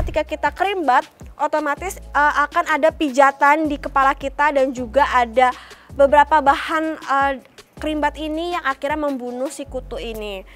ketika kita kerimbat, otomatis akan ada pijatan di kepala kita dan juga ada beberapa bahan kerimbat ini yang akhirnya membunuh si kutu ini.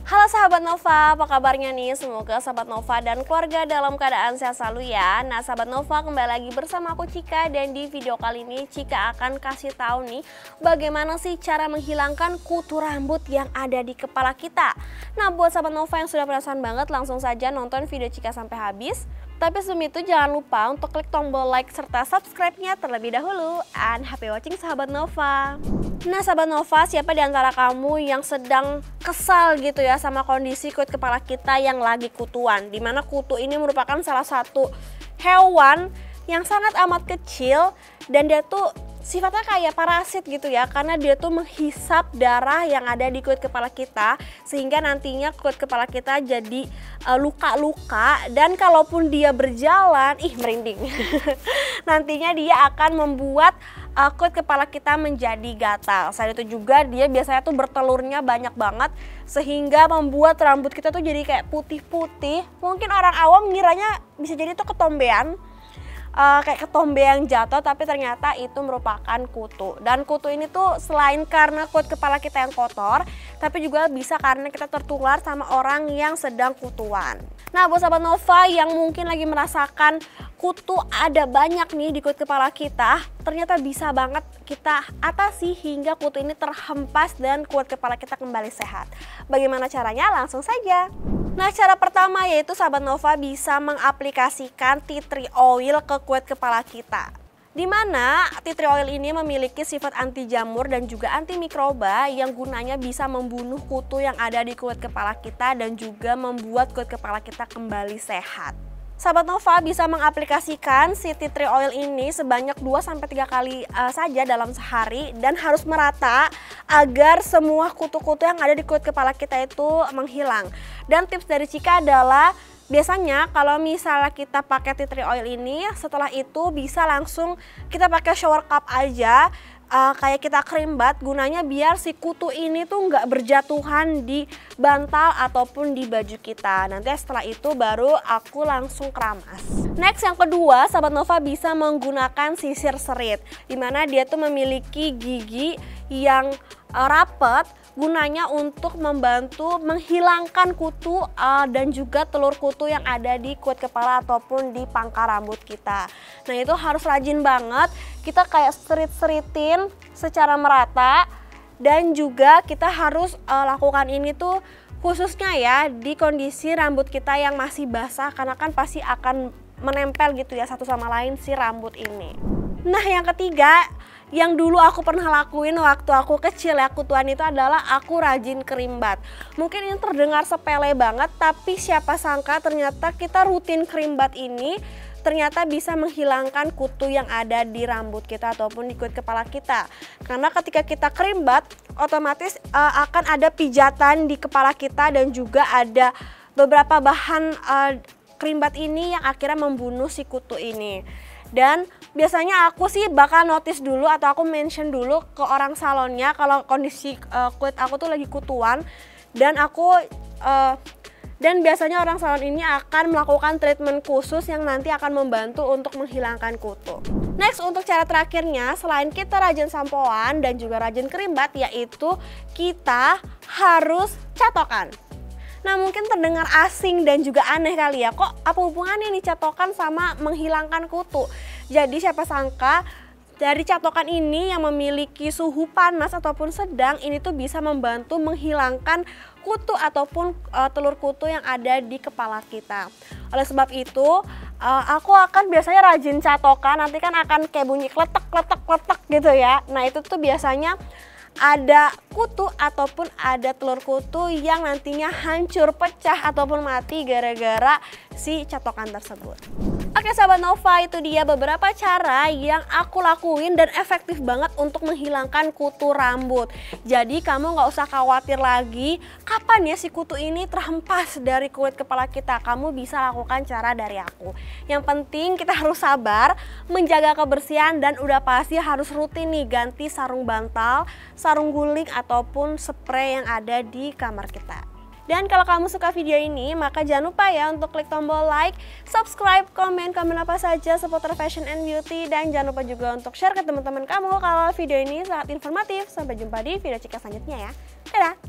Halo sahabat Nova, apa kabarnya nih? Semoga sahabat Nova dan keluarga dalam keadaan sehat selalu ya. Nah sahabat Nova, kembali lagi bersama aku Cika, dan di video kali ini Cika akan kasih tahu nih bagaimana sih cara menghilangkan kutu rambut yang ada di kepala kita. Nah buat sahabat Nova yang sudah penasaran banget, langsung saja nonton video Cika sampai habis. Tapi sebelum itu jangan lupa untuk klik tombol like serta subscribe-nya terlebih dahulu. And happy watching sahabat Nova. Nah sahabat Nova, siapa di antara kamu yang sedang kesal gitu ya sama kondisi kulit kepala kita yang lagi kutuan? Dimana kutu ini merupakan salah satu hewan yang sangat amat kecil dan dia tuh sifatnya kayak parasit gitu ya, karena dia tuh menghisap darah yang ada di kulit kepala kita sehingga nantinya kulit kepala kita jadi luka-luka, dan kalaupun dia berjalan, merinding. Nantinya dia akan membuat kulit kepala kita menjadi gatal. Selain itu juga dia biasanya tuh bertelurnya banyak banget sehingga membuat rambut kita tuh jadi kayak putih-putih. Mungkin orang awam ngiranya bisa jadi tuh ketombean. Kayak ketombe yang jatuh, tapi ternyata itu merupakan kutu. Dan kutu ini tuh selain karena kulit kepala kita yang kotor, tapi juga bisa karena kita tertular sama orang yang sedang kutuan. Nah buat sahabat Nova yang mungkin lagi merasakan kutu ada banyak nih di kulit kepala kita, ternyata bisa banget kita atasi hingga kutu ini terhempas dan kulit kepala kita kembali sehat. Bagaimana caranya? Langsung saja. Nah cara pertama yaitu sahabat Nova bisa mengaplikasikan tea tree oil ke kulit kepala kita. Dimana tea tree oil ini memiliki sifat anti jamur dan juga anti mikroba yang gunanya bisa membunuh kutu yang ada di kulit kepala kita dan juga membuat kulit kepala kita kembali sehat. Sahabat Nova bisa mengaplikasikan si tea tree oil ini sebanyak 2-3 kali saja dalam sehari dan harus merata agar semua kutu-kutu yang ada di kulit kepala kita itu menghilang. Dan tips dari Cika adalah biasanya kalau misalnya kita pakai tea tree oil ini, setelah itu bisa langsung kita pakai shower cup aja. Kayak kita kerimbat, gunanya biar si kutu ini tuh nggak berjatuhan di bantal ataupun di baju kita. Nanti setelah itu baru aku langsung keramas. Next yang kedua, sahabat Nova bisa menggunakan sisir serit, dimana dia tuh memiliki gigi yang rapet, gunanya untuk membantu menghilangkan kutu dan juga telur kutu yang ada di kulit kepala ataupun di pangkal rambut kita. Nah itu harus rajin banget, kita kayak serit-seritin secara merata, dan juga kita harus lakukan ini tuh khususnya ya di kondisi rambut kita yang masih basah, karena kan pasti akan menempel gitu ya satu sama lain si rambut ini. Nah yang ketiga, yang dulu aku pernah lakuin waktu aku kecil ya kutuan itu adalah aku rajin kerimbat. Mungkin ini terdengar sepele banget, tapi siapa sangka ternyata kita rutin kerimbat ini ternyata bisa menghilangkan kutu yang ada di rambut kita ataupun di kulit kepala kita. Karena ketika kita kerimbat, otomatis akan ada pijatan di kepala kita dan juga ada beberapa bahan kerimbat ini yang akhirnya membunuh si kutu ini. Dan biasanya aku sih bakal notice dulu atau aku mention dulu ke orang salonnya kalau kondisi kulit aku tuh lagi kutuan, dan dan biasanya orang salon ini akan melakukan treatment khusus yang nanti akan membantu untuk menghilangkan kutu. Next, untuk cara terakhirnya selain kita rajin sampoan dan juga rajin kerimbat, yaitu kita harus catokan. Nah mungkin terdengar asing dan juga aneh kali ya, kok apa hubungannya nih catokan sama menghilangkan kutu? Jadi siapa sangka dari catokan ini yang memiliki suhu panas ataupun sedang, ini tuh bisa membantu menghilangkan kutu ataupun telur kutu yang ada di kepala kita. Oleh sebab itu aku akan biasanya rajin catokan, nanti kan akan kayak bunyi kletek-kletek-kletek gitu ya. Nah itu tuh biasanya ada kutu ataupun ada telur kutu yang nantinya hancur, pecah ataupun mati gara-gara si catokan tersebut. Oke sahabat Nova, itu dia beberapa cara yang aku lakuin dan efektif banget untuk menghilangkan kutu rambut. Jadi kamu nggak usah khawatir lagi kapan ya si kutu ini terhempas dari kulit kepala kita. Kamu bisa lakukan cara dari aku. Yang penting kita harus sabar, menjaga kebersihan, dan udah pasti harus rutin nih ganti sarung bantal, sarung guling ataupun spray yang ada di kamar kita. Dan kalau kamu suka video ini, maka jangan lupa ya untuk klik tombol like, subscribe, komen apa saja seputar fashion and beauty. Dan jangan lupa juga untuk share ke teman-teman kamu kalau video ini sangat informatif. Sampai jumpa di video Cika selanjutnya ya. Dadah!